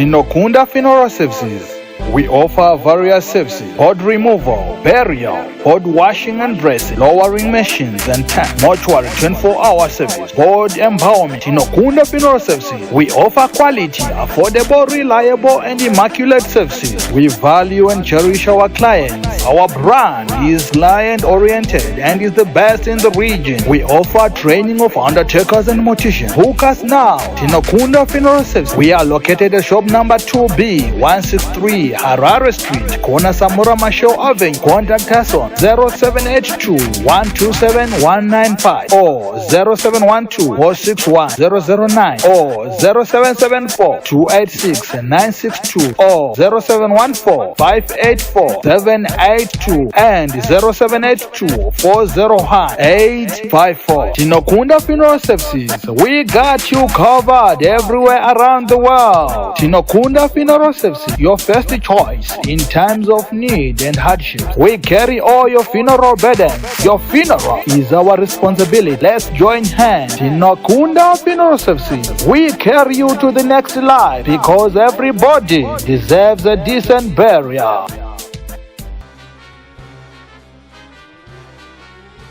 Tinokunda Funeral Services. We offer various services: board removal, burial, board washing and dressing, lowering machines and tanks, mortuary 24-hour service, board embalming. Tinokunda Funeral Services. We offer quality, affordable, reliable and immaculate services. We value and cherish our clients. Our brand is client-oriented and is the best in the region. We offer training of undertakers and morticians. Book us now. Tinokunda Funeral Services. We are located at shop number 2B, 163 Harare Street, corner Samora Machel Avenue. Contact us on 0782-127-195 or 0712-461-009 or 0774-286-962 or 0714-584-782 and 0782-401-854. Tinokunda Funeral Services. We got you covered everywhere around the world. Tinokunda Funeral Services, your first choice in times of need and hardship. We carry all your funeral burdens. Your funeral is our responsibility. Let's join hands. Tinokunda Funeral Services. We carry you to the next life because everybody deserves a decent burial.